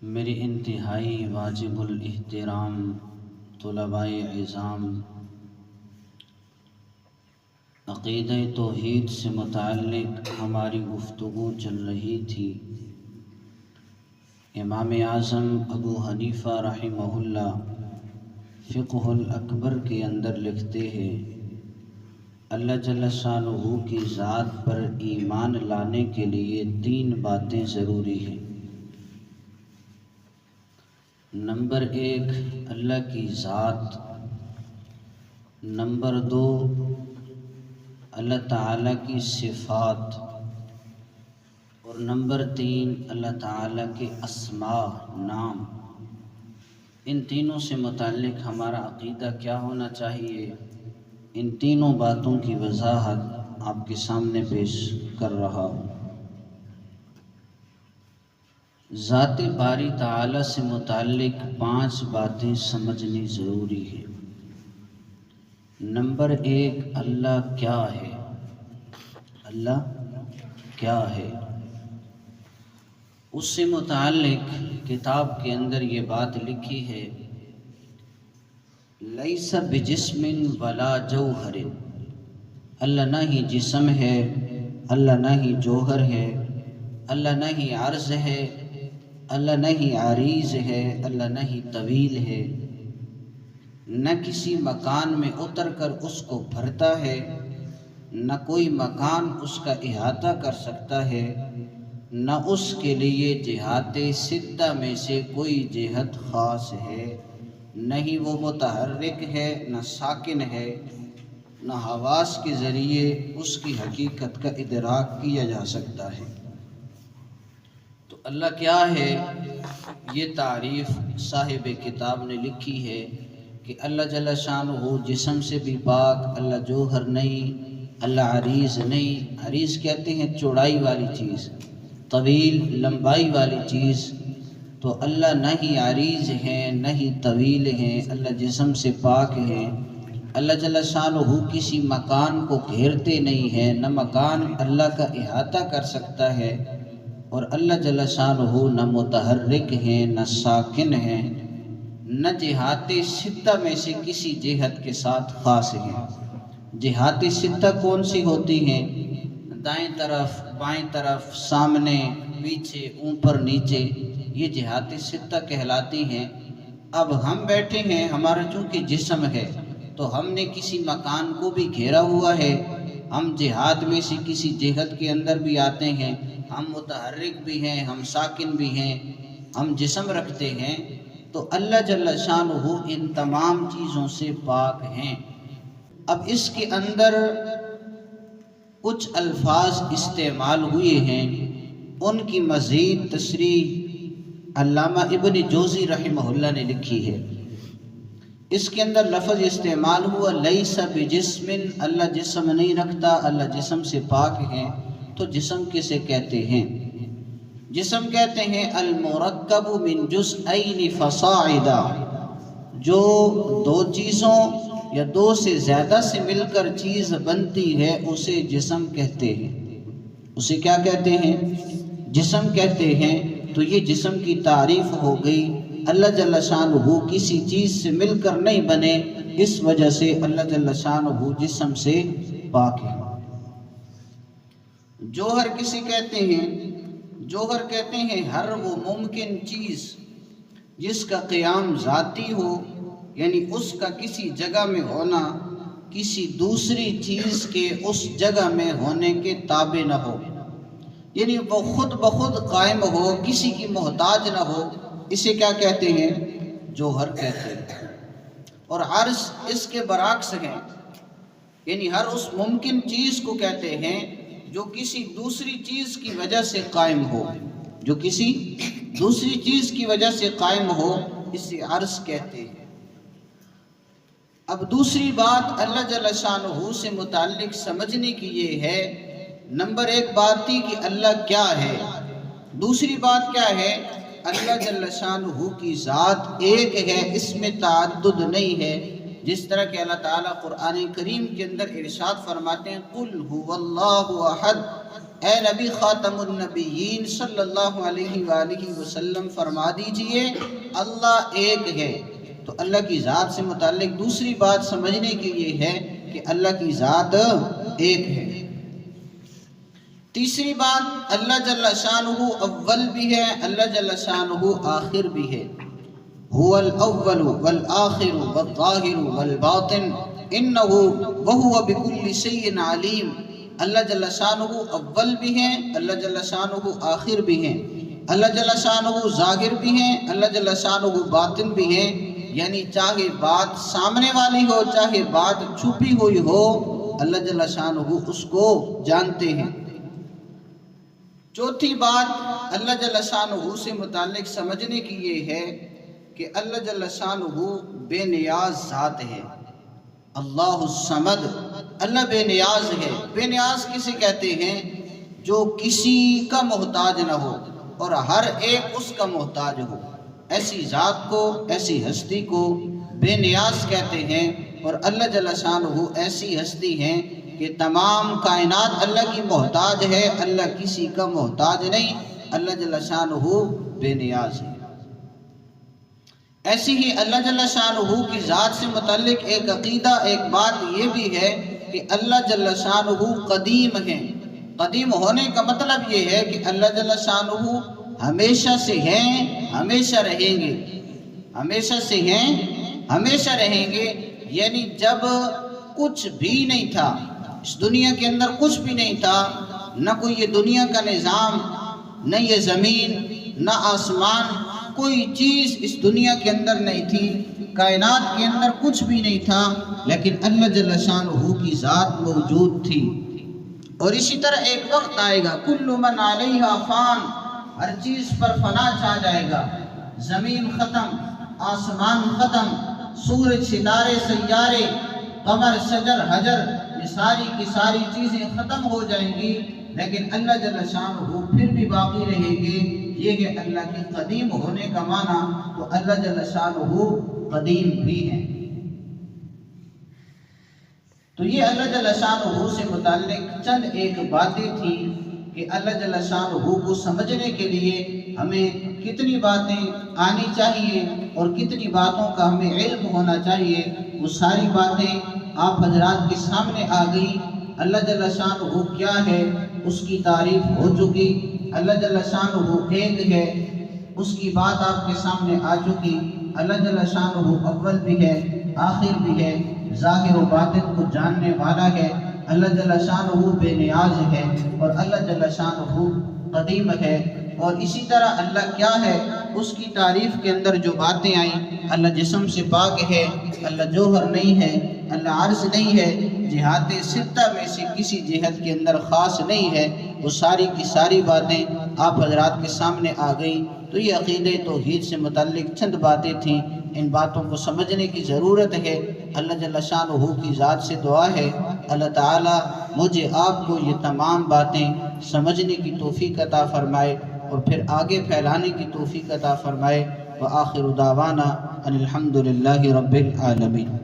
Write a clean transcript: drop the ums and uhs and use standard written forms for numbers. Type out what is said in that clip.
میری انتہائی واجب الاحترام طلباء اعزام، عقیدہ توحید سے متعلق ہماری گفتگو چل رہی تھی۔ امام اعظم ابو حنیفہ رحمہ اللہ فقہ الاکبر کے اندر لکھتے ہیں، اللہ جل شانہ کی ذات پر ایمان لانے کے لیے 3 باتیں ضروری ہیں۔ نمبر 1 اللہ کی ذات، نمبر 2 اللہ تعالیٰ کی صفات، اور نمبر 3 اللہ تعالیٰ کے اسماء نام۔ ان تینوں سے متعلق ہمارا عقیدہ کیا ہونا چاہیے، ان تینوں باتوں کی وضاحت آپ کے سامنے پیش کر رہا ہوں۔ ذات باری تعالیٰ سے متعلق 5 باتیں سمجھنی ضروری ہے۔ نمبر 1 اللہ کیا ہے، اللہ کیا ہے، اس سے متعلق کتاب کے اندر یہ بات لکھی ہے، لیس بجسم ولا جوہر، اللہ نہ ہی جسم ہے، اللہ نہ ہی جوہر ہے، اللہ نہ ہی عرض ہے، اللہ نہ ہی عریض ہے، اللہ نہ ہی طویل ہے، نہ کسی مکان میں اتر کر اس کو بھرتا ہے، نہ کوئی مکان اس کا احاطہ کر سکتا ہے، نہ اس کے لیے جہات 6 میں سے کوئی جہت خاص ہے، نہ ہی وہ متحرک ہے، نہ ساکن ہے، نہ حواس کے ذریعے اس کی حقیقت کا ادراک کیا جا سکتا ہے۔ تو اللہ کیا ہے، یہ تعریف صاحب کتاب نے لکھی ہے کہ اللہ جل شانہ جسم سے بھی پاک، اللہ جوہر نہیں، اللہ عریض نہیں، عریض کہتے ہیں چوڑائی والی چیز، طویل لمبائی والی چیز، تو اللہ نہ ہی عریض ہیں نہ ہی طویل ہیں، اللہ جسم سے پاک ہیں۔ اللہ جل شانہ کسی مکان کو گھیرتے نہیں ہیں، نہ مکان اللہ کا احاطہ کر سکتا ہے، اور اللہ جل شانہ نہ متحرک ہیں نہ ساکن ہیں، نہ جہات 6 میں سے کسی جہت کے ساتھ خاص ہیں۔ جہات 6 کون سی ہوتی ہیں؟ دائیں طرف، بائیں طرف، سامنے، پیچھے، اوپر، نیچے، یہ جہات 6 کہلاتی ہیں۔ اب ہم بیٹھے ہیں، ہمارا چونکہ جسم ہے تو ہم نے کسی مکان کو بھی گھیرا ہوا ہے، ہم جہات میں سے کسی جہت کے اندر بھی آتے ہیں، ہم متحرک بھی ہیں، ہم ساکن بھی ہیں، ہم جسم رکھتے ہیں، تو اللہ جل شانہ ان تمام چیزوں سے پاک ہیں۔ اب اس کے اندر کچھ الفاظ استعمال ہوئے ہیں، ان کی مزید تشریح علامہ ابن جوزی رحمہ اللہ نے لکھی ہے۔ اس کے اندر لفظ استعمال ہوا لیس بجسم، اللہ جسم نہیں رکھتا، اللہ جسم سے پاک ہیں۔ تو جسم کسے کہتے ہیں؟ جسم کہتے ہیں المرکب من جزئین فصاعدا، جو 2 چیزوں یا 2 سے زیادہ سے مل کر چیز بنتی ہے اسے جسم کہتے ہیں۔ اسے کیا کہتے ہیں؟ جسم کہتے ہیں۔ تو یہ جسم کی تعریف ہو گئی۔ اللہ جل شانہ کسی چیز سے مل کر نہیں بنے، اس وجہ سے اللہ جل شانہ جسم سے پاک ہے۔ جوہر کسی کہتے ہیں؟ جوہر کہتے ہیں ہر وہ ممکن چیز جس کا قیام ذاتی ہو، یعنی اس کا کسی جگہ میں ہونا کسی دوسری چیز کے اس جگہ میں ہونے کے تابع نہ ہو، یعنی وہ خود بخود قائم ہو، کسی کی محتاج نہ ہو، اسے کیا کہتے ہیں؟ جوہر کہتے ہیں۔ اور عرض اس کے برعکس ہے، یعنی ہر اس ممکن چیز کو کہتے ہیں جو کسی دوسری چیز کی وجہ سے قائم ہو، جو کسی دوسری چیز کی وجہ سے قائم ہو، اسے عرض کہتے ہیں۔ اب دوسری بات اللہ جل شانہ سے متعلق سمجھنے کی یہ ہے، نمبر 1 بات تھی کہ اللہ کیا ہے، دوسری بات کیا ہے؟ اللہ جل شانہ کی ذات ایک ہے، اس میں تعدد نہیں ہے۔ جس طرح کہ اللہ تعالیٰ قرآن کریم کے اندر ارشاد فرماتے ہیں قُلْ هُوَ اللَّهُ أَحَدٌ، اے نبی خاتم النبیین صلی اللہ علیہ وآلہ وسلم فرما دیجئے اللہ ایک ہے۔ تو اللہ کی ذات سے متعلق دوسری بات سمجھنے کی یہ ہے کہ اللہ کی ذات ایک ہے۔ تیسری بات، اللہ جل شانہ اول بھی ہے، اللہ جل شانہ آخر بھی ہے۔ هو الاول والآخر والظاہر والباطن انہ وہو بکل شیء علیم۔ اللہ جل شانہ اول بھی ہیں، اللہ جل شانہ آخر بھی ہیں، اللہ جل شانہ ظاہر بھی ہیں، اللہ جل شانہ باطن بھی ہیں، یعنی چاہے بات سامنے والی ہو چاہے بات چھپی ہوئی ہو، اللہ جل شانہ اس کو جانتے ہیں۔ چوتھی بات اللہ جل شانہ سے متعلق سمجھنے کی یہ ہے کہ اللہ جل شانہ بے نیاز ذات ہے۔ اللہ الصمد، اللہ بے نیاز ہے۔ بے نیاز کسے کہتے ہیں؟ جو کسی کا محتاج نہ ہو اور ہر ایک اس کا محتاج ہو، ایسی ذات کو، ایسی ہستی کو بے نیاز کہتے ہیں۔ اور اللہ جل شانہ ایسی ہستی ہیں کہ تمام کائنات اللہ کی محتاج ہے، اللہ کسی کا محتاج نہیں، اللہ جل شانہ بے نیاز ہے۔ ایسی ہی اللہ جل شانہ کی ذات سے متعلق ایک عقیدہ، ایک بات یہ بھی ہے کہ اللہ جل شانہ قدیم ہیں۔ قدیم ہونے کا مطلب یہ ہے کہ اللہ جل شانہ ہمیشہ سے ہیں، ہمیشہ رہیں گے، ہمیشہ سے ہیں، ہمیشہ رہیں گے، یعنی جب کچھ بھی نہیں تھا، اس دنیا کے اندر کچھ بھی نہیں تھا، نہ کوئی یہ دنیا کا نظام، نہ یہ زمین، نہ آسمان، کوئی چیز اس دنیا کے اندر نہیں تھی، کائنات کے اندر کچھ بھی نہیں تھا، لیکن اللہ جل شانہ کی ذات موجود تھی۔ اور اسی طرح ایک وقت آئے گا، کل من علیہا فان، ہر چیز پر فنا چھا جائے گا، زمین ختم، آسمان ختم، سورج، ستارے، سیارے، قمر، شجر، حجر، یہ ساری کی ساری چیزیں ختم ہو جائیں گی، لیکن اللہ جل شانہ پھر بھی باقی رہے گے۔ یہ ہے اللہ کے قدیم ہونے کا معنی، تو اللہ جل شانہ قدیم بھی ہیں۔ تو یہ اللہ جل شانہ سے متعلق چند ایک باتیں تھیں کہ اللہ جل شانہ کو سمجھنے کے لیے ہمیں کتنی باتیں آنی چاہیے اور کتنی باتوں کا ہمیں علم ہونا چاہیے، وہ ساری باتیں آپ حضرات کے سامنے آ گئی۔ اللہ جل شانہ کیا ہے اس کی تعریف ہو چکی، اللہ جل شانہ ایک ہے اس کی بات آپ کے سامنے آ چکی، اللہ جل شانہ اول بھی ہے، آخر بھی ہے، ظاہر و باطن کو جاننے والا ہے، اللہ جل شانہ بے نیاز ہے، اور اللہ جل شانہ قدیم ہے۔ اور اسی طرح اللہ کیا ہے اس کی تعریف کے اندر جو باتیں آئیں، اللہ جسم سے پاک ہے، اللہ جوہر نہیں ہے، اللہ عرض نہیں ہے، جہات ستہ میں سے کسی جہت کے اندر خاص نہیں ہے، وہ ساری کی ساری باتیں آپ حضرات کے سامنے آ گئی۔ تو یہ عقیدہ توحید سے متعلق چند باتیں تھیں، ان باتوں کو سمجھنے کی ضرورت ہے۔ اللہ جل شانہ کی ذات سے دعا ہے اللہ تعالیٰ مجھے آپ کو یہ تمام باتیں سمجھنے کی توفیق عطا فرمائے اور پھر آگے پھیلانے کی توفیق عطا فرمائے۔ وآخر دعوانا ان الحمد للہ رب العالمین۔